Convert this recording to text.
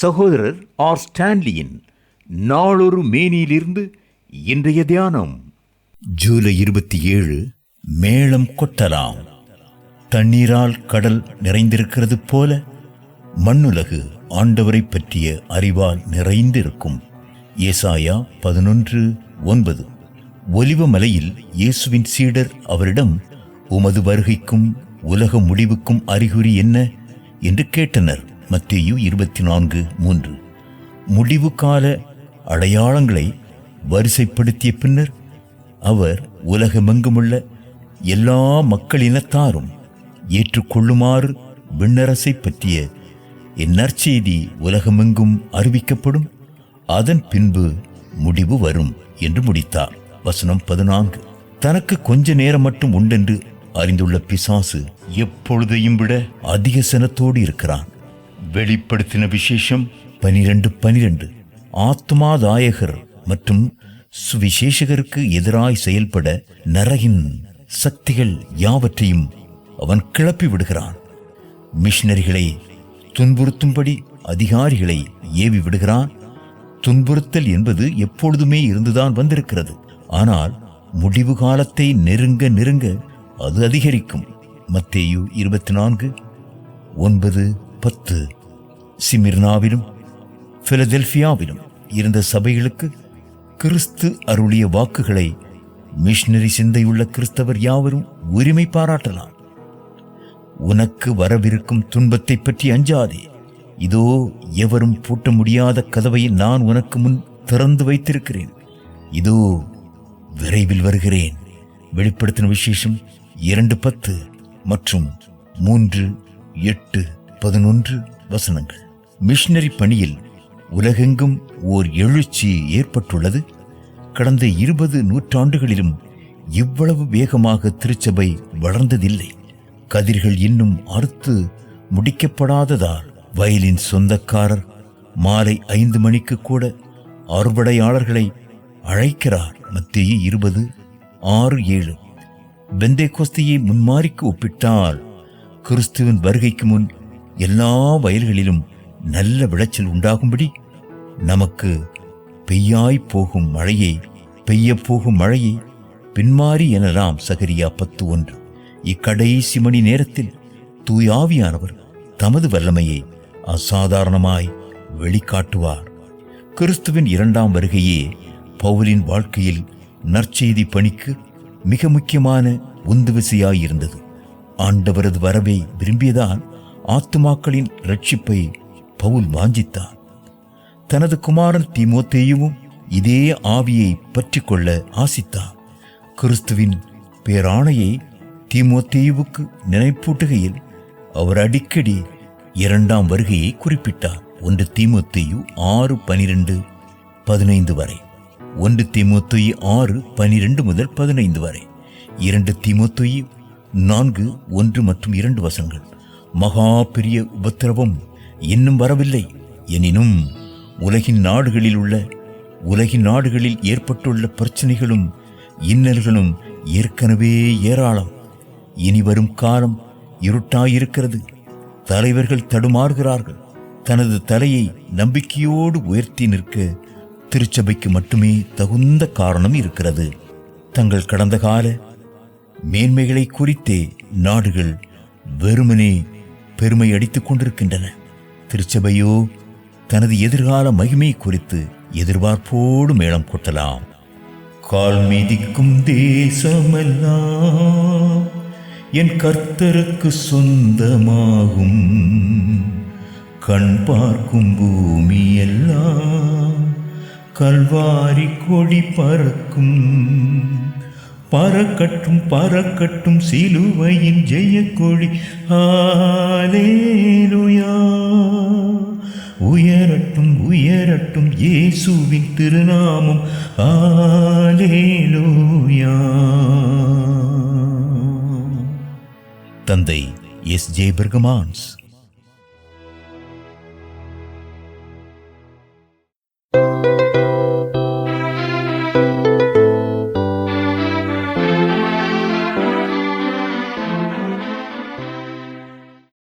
சகோதரர் ஆர் ஸ்டான்லியின் நாளொரு மேனியிலிருந்து இன்றைய தியானம். ஜூலை 27. மேளம் கொட்டலாம். தண்ணீரால் கடல் நிறைந்திருக்கிறது போல மண்ணுலகு ஆண்டவரை பற்றிய அறிவால் நிறைந்திருக்கும். ஏசாயா 11:9. ஒலிவமலையில் இயேசுவின் சீடர் அவரிடம், உமது வருகைக்கும் உலக முடிவுக்கும் அறிகுறி என்ன என்று கேட்டனர். மத்தேயு 24:3. முடிவு கால அடையாளங்களை வரிசைப்படுத்திய பின்னர் அவர் உலகமெங்குமுள்ள எல்லா மக்களினத்தாரும் ஏற்றுக்கொள்ளுமாறு விண்ணரசை பற்றிய இந்நற்செய்தி உலகமெங்கும் அறிவிக்கப்படும், அதன் பின்பு முடிவு வரும் என்று முடித்தார். வசனம் 14. தனக்கு கொஞ்ச நேரம் மட்டும் உண்டென்று அறிந்துள்ள பிசாசு எப்பொழுதையும் விட அதிக சனத்தோடு இருக்கிறான். வெளிப்படுத்தின விசேஷம் 12:12. ஆத்மாதாயகர் மற்றும் சுவிசேஷகருக்கு எதிராய் செயல்பட நரகின் சக்திகள் யாவற்றையும் அவன் கிளப்பி விடுகிறான். மிஷனரிகளை துன்புறுத்தும்படி அதிகாரிகளை ஏவி விடுகிறான். துன்புறுத்தல் என்பது எப்பொழுதுமே இருந்துதான் வந்திருக்கிறது. ஆனால் முடிவு காலத்தை நெருங்க நெருங்க அது அதிகரிக்கும். மத்தேயு 24:9-10. சிமிர்னாவிலும் பிலதெல்பியாவிலும் இருந்த சபைகளுக்கு கிறிஸ்து அருளிய வாக்குகளை மிஷனரி சிந்தையுள்ள கிறிஸ்தவர் யாவரும் உரிமை பாராட்டலாம். உனக்கு வரவிருக்கும் துன்பத்தை பற்றி அஞ்சாதே. இதோ எவரும் பூட்ட முடியாத கதவை நான் உனக்கு முன் திறந்து வைத்திருக்கிறேன். இதோ விரைவில் வருகிறேன். வெளிப்படுத்தின விசேஷம் 2:10 மற்றும் 3:8-11 வசனங்கள். மிஷனரி பணியில் உலகெங்கும் ஓர் எழுச்சி ஏற்பட்டுள்ளது. கடந்த 20 நூற்றாண்டுகளிலும் இவ்வளவு வேகமாக திருச்சபை வளர்ந்ததில்லை. கதிர்கள் இன்னும் அறுத்து முடிக்கப்படாததால் வயலின் சொந்தக்காரர் மாலை 5 மணிக்கு கூட அறுவடையாளர்களை அழைக்கிறார். மத்தேயு 20:6-7. பெந்தேகோஸ்தியை முன்மாரிக்கு ஒப்பிட்டால் கிறிஸ்துவின் வருகைக்கு முன் எல்லா வயல்களிலும் நல்ல விளைச்சல் உண்டாகும்படி நமக்கு பெய்யாய் போகும் மழையை பின்மாறி எனலாம். சகரியா 10:1. இக்கடைசி மணி நேரத்தில் தூயாவியானவர் தமது வல்லமையை அசாதாரணமாய் வெளிக்காட்டுவார். கிறிஸ்துவின் 2ஆம் வருகையே பவுலின் வாழ்க்கையில் நற்செய்தி பணிக்கு மிக முக்கியமான உந்துவிசையாயிருந்தது. ஆண்டவரது வரவை விரும்பியதால் ஆத்துமாக்களின் இரட்சிப்பை பவுல் வாஞ்சித்தார். தனது குமாரன் தீமோத்தேயுவும் இதே ஆவியை பற்றி கொள்ள ஆசித்தார். கிறிஸ்துவின் பேராணையை தீமோத்தேயுவுக்கு நினைப்பூட்டுகையில் அவர் அடிக்கடி 2ஆம் வருகையை குறிப்பிட்டார். 1 தீமோத்தேயு 6:12-15 வரை, 1 தீமோத்தேயு 6:12-15 வரை, 2 தீமோத்தேயு 4:1 மற்றும் 2 வசனங்கள். மகா பெரிய உபத்திரவம் இன்னும் வரவில்லை, எனினும் உலகின் நாடுகளில் ஏற்பட்டுள்ள பிரச்சனைகளும் இன்னல்களும் ஏற்கனவே ஏராளம். இனி வரும் காலம் இருட்டாயிருக்கிறது. தலைவர்கள் தடுமாறுகிறார்கள். தனது தலையை நம்பிக்கையோடு உயர்த்தி நிற்க திருச்சபைக்கு மட்டுமே தகுந்த காரணம் இருக்கிறது. தங்கள் கடந்த கால மேன்மைகளை குறித்தே நாடுகள் வெறுமனே பெருமை அடித்துக் கொண்டிருக்கின்றன. திருச்சபையோ தனது எதிர்கால மகிமை குறித்து எதிர்பார்ப்போடு மேளம் கொட்டலாம். கால் மீதிக்கும் தேசமெல்லாம் என் கர்த்தருக்கு சொந்தமாகும். கண் பார்க்கும் பூமி எல்லாம் கல்வாரி கொடி பறக்கும். பறக்கட்டும் பறக்கட்டும் சிலுவையின் ஜெயக்கொடி. ஹல்லேலூயா. உயரட்டும் உயரட்டும் இயேசுவின் திருநாமம். ஹல்லேலூயா. தந்தை எஸ்.ஜே. பெர்கமான்ஸ்.